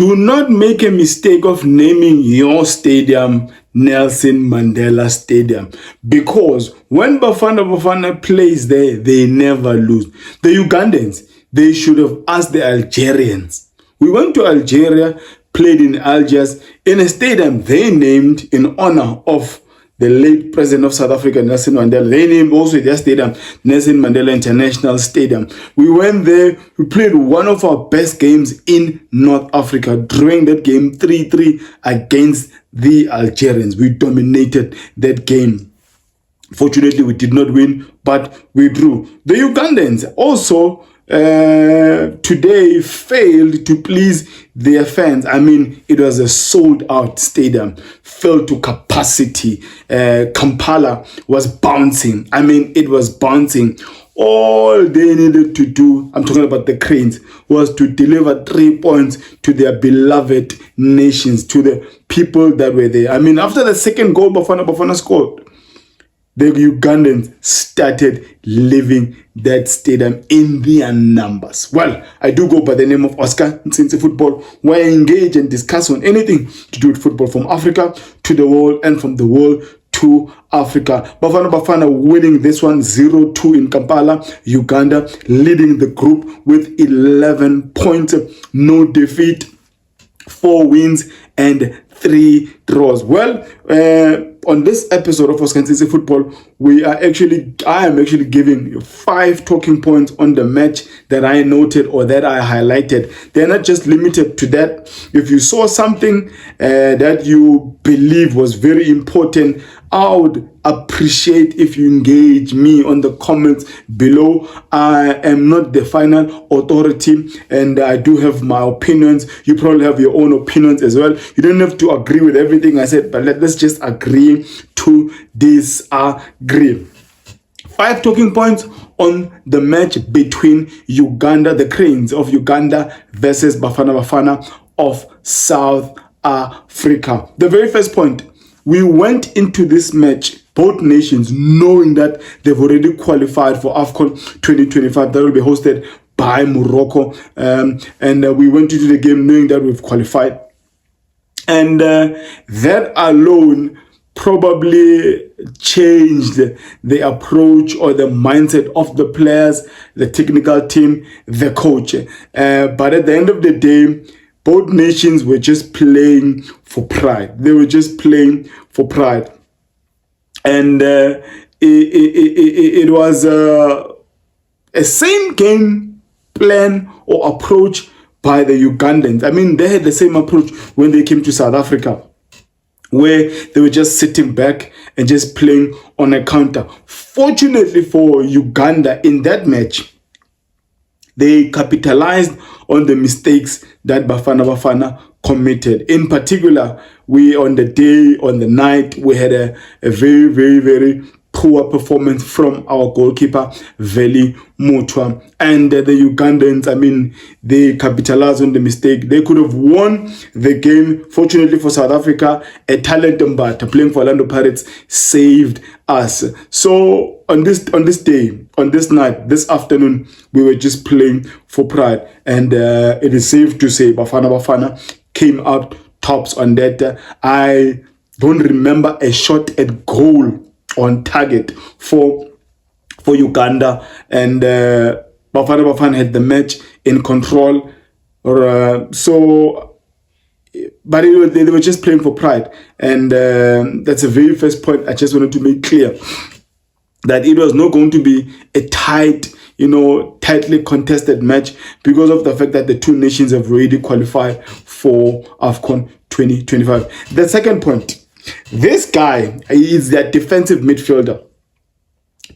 Do not make a mistake of naming your stadium Nelson Mandela Stadium, because when Bafana Bafana plays there, they never lose. The Ugandans, they should have asked the Algerians. We went to Algeria, played in Algiers, in a stadium they named in honor of the late president of South Africa, Nelson Mandela. They named also their stadium Nelson Mandela International Stadium. We went there, we played one of our best games in North Africa, drawing that game 3-3 against the Algerians. We dominated that game. Fortunately, we did not win, but we drew. The Ugandans also today failed to please their fans. I mean, it was a sold-out stadium, filled to capacity. Kampala was bouncing. I mean, it was bouncing. All they needed to do, I'm talking about the Cranes, was to deliver 3 points to their beloved nations, to the people that were there. I mean, after the second goal Bafana Bafana scored, the Ugandans started leaving that stadium in their numbers. Well, I do go by the name of Oscar Ntsintsi Football, where I engage and discuss on anything to do with football, from Africa to the world and from the world to Africa. Bafana Bafana winning this one 0-2 in Kampala, Uganda, leading the group with 11 points, no defeat, 4 wins and 3 draws. Well, on this episode of Oscar Ntsintsi Football, I am actually giving 5 talking points on the match that I noted or that I highlighted. They're not just limited to that. If you saw something that you believe was very important, I would appreciate if you engage me on the comments below. I am not the final authority and I do have my opinions. You probably have your own opinions as well. You don't have to agree with everything I said, but let's just agree to disagree. 5 talking points on the match between Uganda, the Cranes of Uganda versus Bafana Bafana of South Africa. The very first point, we went into this match, both nations, knowing that they've already qualified for AFCON 2025 that will be hosted by Morocco. And we went into the game knowing that we've qualified. And that alone probably changed the approach or the mindset of the players, the technical team, the coach. But at the end of the day, both nations were just playing for pride. They were just playing for pride. And it was a same game plan or approach by the Ugandans. I mean, they had the same approach when they came to South Africa, where they were just sitting back and just playing on a counter. Fortunately for Uganda in that match, they capitalized on the mistakes that Bafana Bafana committed. In particular, on the night, we had a very, very, very poor performance from our goalkeeper, Veli Mutwa. And the Ugandans, I mean, they capitalized on the mistake. They could have won the game. Fortunately for South Africa, a talent Mbata playing for Orlando Pirates saved us. So on this night, this afternoon, we were just playing for pride. And it is safe to say Bafana Bafana came out tops on that. I don't remember a shot at goal on target for Uganda, and Bafana Bafana had the match in control. But they were just playing for pride, and that's the very first point I just wanted to make clear, that it was not going to be a tightly contested match because of the fact that the two nations have already qualified for AFCON 2025. The second point, this guy is their defensive midfielder,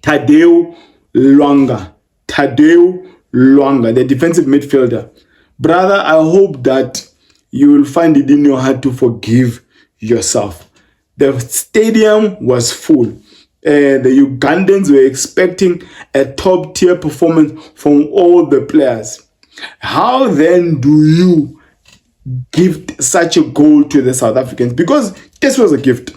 Taddeo Lwanga. Taddeo Lwanga, the defensive midfielder. Brother, I hope that you will find it in your heart to forgive yourself. The stadium was full. The Ugandans were expecting a top-tier performance from all the players. How then do you gift such a goal to the South Africans? Because this was a gift.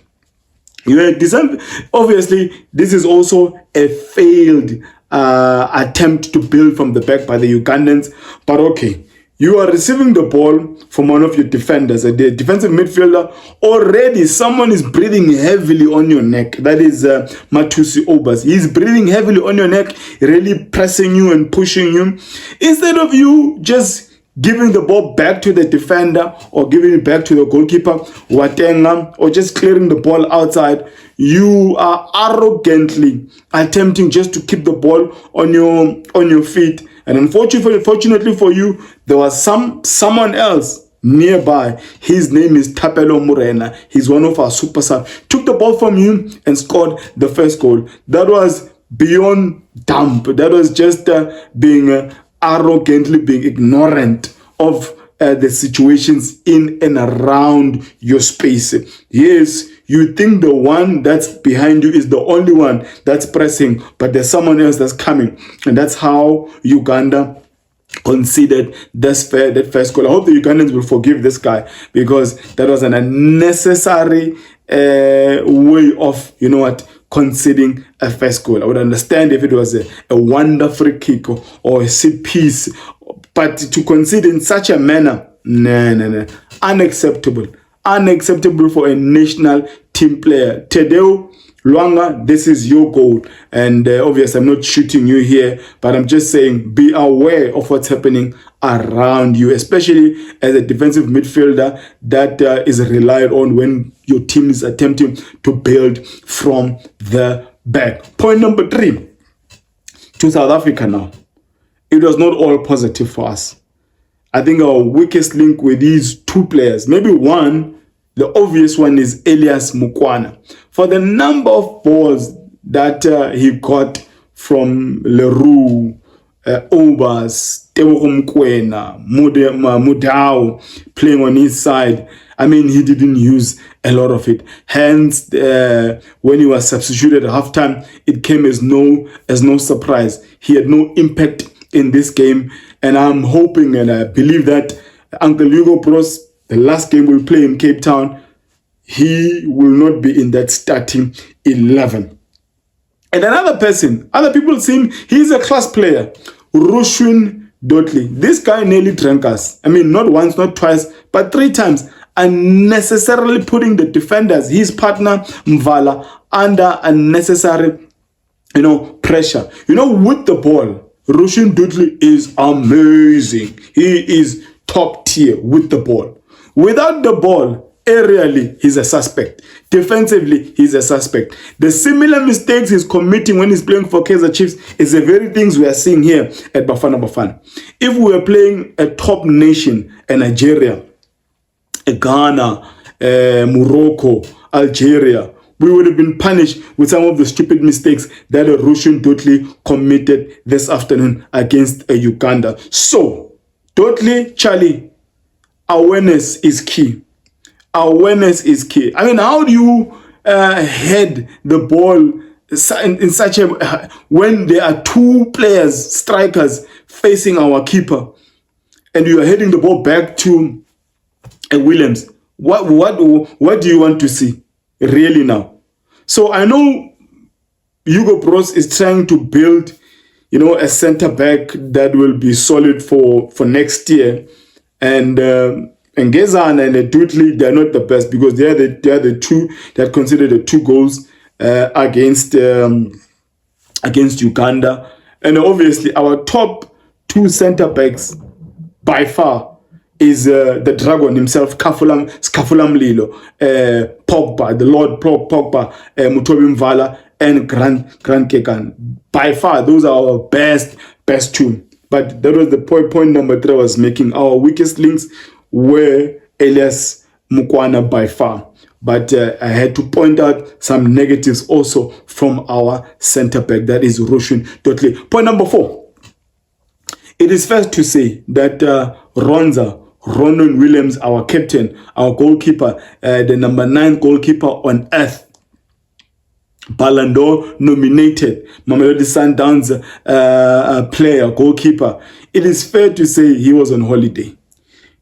Obviously, this is also a failed attempt to build from the back by the Ugandans. But okay, You are receiving the ball from one of your defenders, a defensive midfielder. Already, someone is breathing heavily on your neck. That is Matusi Obas. He's breathing heavily on your neck, really pressing you and pushing you. Instead of you just giving the ball back to the defender or giving it back to the goalkeeper, Watenga, or just clearing the ball outside, you are arrogantly attempting just to keep the ball on your feet. And unfortunately for you, there was someone else nearby. His name is Thapelo Morena. He's one of our super subs. Took the ball from you and scored the first goal. That was beyond dumb. That was just being arrogantly being ignorant of the situations in and around your space. Yes, you think the one that's behind you is the only one that's pressing, but there's someone else that's coming. And that's how Uganda conceded that first goal. I hope the Ugandans will forgive this guy, because that was an unnecessary way of, conceding a first goal. I would understand if it was a wonderful kick or a set piece, but to concede in such a manner, no. Unacceptable. Unacceptable for a national team player. Taddeo Lwanga, this is your goal. And obviously, I'm not shooting you here, but I'm just saying, be aware of what's happening around you, especially as a defensive midfielder that is relied on when your team is attempting to build from the back. Point number 3, to South Africa now. It was not all positive for us. I think our weakest link with these two players, maybe one, the obvious one, is Elias Mukwana. For the number of balls that he got from Leroux, Obas, Tebogo Mokoena, Mudau playing on his side, I mean, he didn't use a lot of it. Hence, when he was substituted at halftime, it came as no surprise. He had no impact in this game, and I'm hoping and I believe that Uncle Hugo Broos, the last game we'll play in Cape Town, he will not be in that starting 11. And another person, other people see him, he's a class player, Rushwin Dotley. This guy nearly drank us. I mean, not once, not twice, but 3 times, unnecessarily putting the defenders, his partner Mvala, under unnecessary, pressure. With the ball, Rushwin Dotley is amazing. He is top tier with the ball. Without the ball, aerially, he's a suspect. Defensively, he's a suspect. The similar mistakes he's committing when he's playing for Kaizer Chiefs is the very things we are seeing here at Bafana Bafana. If we were playing a top nation, a Nigeria, a Ghana, Morocco, Algeria, we would have been punished with some of the stupid mistakes that Rushwin Dotley committed this afternoon against Uganda. So, Dotley, Charlie, awareness is key. Awareness is key. I mean, how do you head the ball in such a when there are 2 players, strikers, facing our keeper, and you are heading the ball back to Williams? What do you want to see really now? So I know Hugo Broos is trying to build, a center back that will be solid for next year, and Ngezana and Dotley, they're not the best, because they are the two that considered the 2 goals against Uganda. And obviously our top 2 center backs by far is the dragon himself, Skafulam Lilo, Pogba, the Lord Pogba, Mutobi Mvala, and Grant Kekan. By far, those are our best 2. But that was the point number 3 I was making. Our weakest links were Elias Mukwana by far. But I had to point out some negatives also from our center back, that is Rushwin Dotley. Point number 4. It is fair to say that Ronan Williams, our captain, our goalkeeper, the number 9 goalkeeper on earth, Ballon d'Or nominated, Mamelodi Sundowns player, goalkeeper, it is fair to say he was on holiday.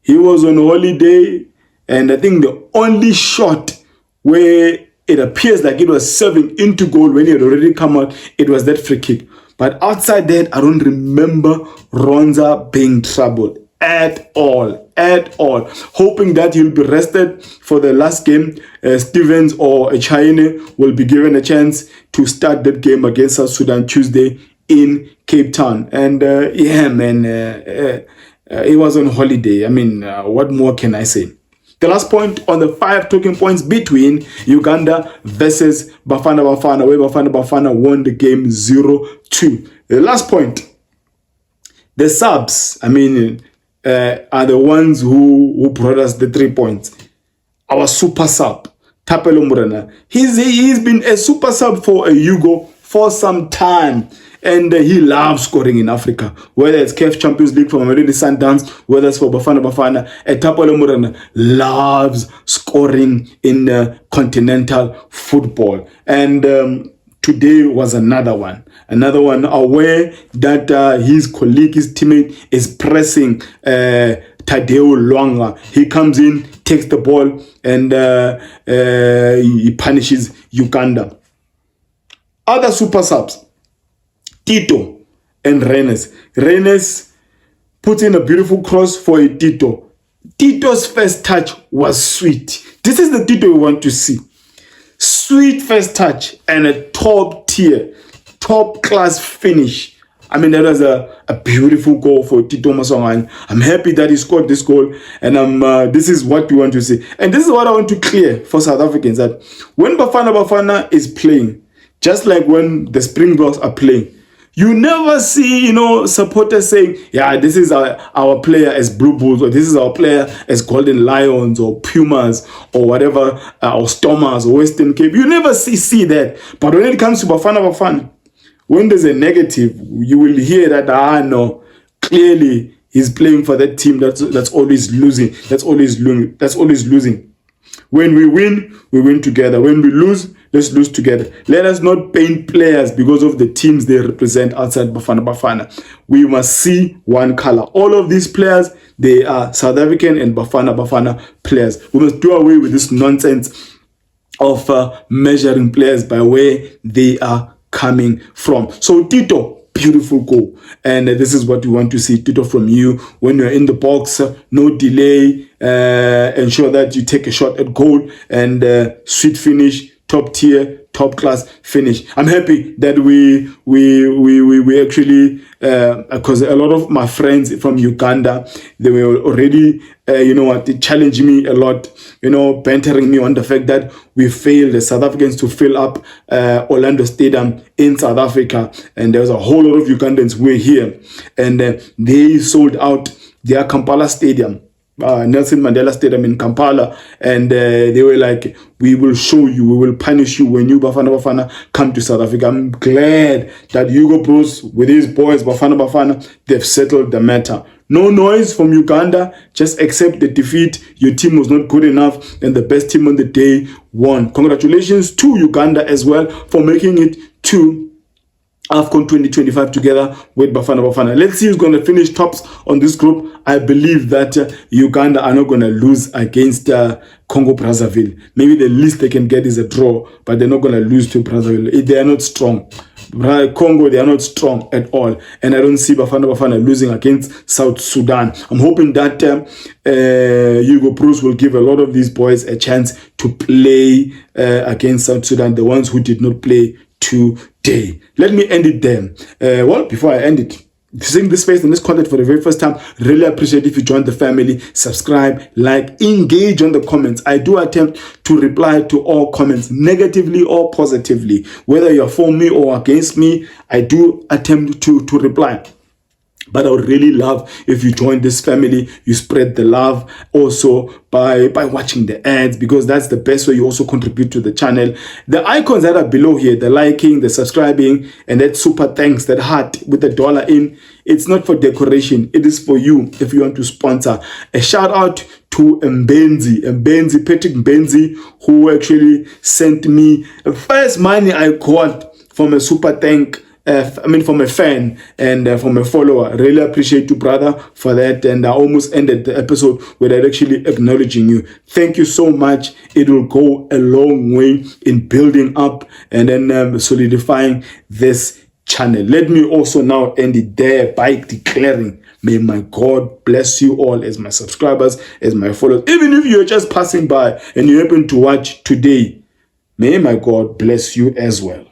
He was on holiday, and I think the only shot where it appears like it was serving into goal when he had already come out, it was that free kick. But outside that, I don't remember Ronza being troubled. at all. Hoping that he'll be rested for the last game. Stevens or China will be given a chance to start that game against South Sudan Tuesday in Cape Town. And yeah, man, it was on holiday. I mean, what more can I say? The last point on the 5 talking points between Uganda versus Bafana Bafana, where Bafana Bafana won the game 0-2. The last point, the subs, I mean, are the ones who brought us the 3 points. Our super sub, Thapelo Morena. He's been a super sub for a Hugo for some time. And he loves scoring in Africa, whether it's CAF Champions League for Mamelodi Sundowns, whether it's for Bafana Bafana. Thapelo Morena loves scoring in continental football. And today was another one, aware that his colleague, his teammate is pressing Taddeo Lwanga. He comes in, takes the ball, and he punishes Uganda. Other super subs, TITO and Rennes. Rennes puts in a beautiful cross for a TITO. TITO's first touch was sweet. This is the TITO we want to see. Sweet first touch and a top tier, top class finish. I mean, that was a beautiful goal for TITO Maswanganyi. I'm happy that he scored this goal, and this is what we want to see. And this is what I want to clear for South Africans, that when Bafana Bafana is playing, just like when the Springboks are playing, you never see, supporters saying, yeah, this is our player as Blue Bulls, or this is our player as Golden Lions, or Pumas, or whatever, or Stormers, or Western Cape. You never see that. But when it comes to Bafana Bafana, when there's a negative, you will hear that, no, clearly he's playing for that team that's always losing. That's always losing. When we win together. When we lose, let's lose together. Let us not paint players because of the teams they represent outside Bafana Bafana. We must see one color. All of these players, they are South African and Bafana Bafana players. We must do away with this nonsense of measuring players by where they are coming from. So TITO, beautiful goal, and this is what we want to see, TITO, from you when you're in the box. No delay. Ensure that you take a shot at goal, and sweet finish, top tier, top class finish. I'm happy that we actually, because a lot of my friends from Uganda, they were already challenging me a lot, bantering me on the fact that we failed the South Africans to fill up Orlando Stadium in South Africa, and there was a whole lot of Ugandans who were here, and they sold out their Kampala Stadium, Nelson Mandela Stadium in Kampala, and they were like, we will show you, we will punish you when you Bafana Bafana come to South Africa. I'm glad that Hugo Broos with his boys Bafana Bafana, they've settled the matter. No noise from Uganda, just accept the defeat. Your team was not good enough, and the best team on the day won. Congratulations to Uganda as well for making it to AFCON 2025 together with Bafana Bafana. Let's see who's going to finish tops on this group. I believe that Uganda are not going to lose against Congo Brazzaville. Maybe the least they can get is a draw, but they're not going to lose to Brazzaville. They are not strong. Congo, they are not strong at all. And I don't see Bafana Bafana losing against South Sudan. I'm hoping that Hugo Broos will give a lot of these boys a chance to play against South Sudan, the ones who did not play today. Let me end it there. Well, before I end it, if you're seeing this space and this content for the very first time, really appreciate if you join the family, subscribe, like, engage on the comments. I do attempt to reply to all comments, negatively or positively. Whether you're for me or against me, I do attempt to reply. But I would really love if you join this family, you spread the love also by watching the ads, because that's the best way you also contribute to the channel. The icons that are below here, the liking, the subscribing, and that super thanks, that heart with the dollar in, it's not for decoration. It is for you if you want to sponsor. A shout out to Patrick Mbenzi, who actually sent me the first money I got from a super thank. From a fan and from a follower. Really appreciate you, brother, for that. And I almost ended the episode without actually acknowledging you. Thank you so much. It will go a long way in building up and then solidifying this channel. Let me also now end it there by declaring May my God bless you all as my subscribers, as my followers. Even if you're just passing by and you happen to watch today, may my God bless you as well.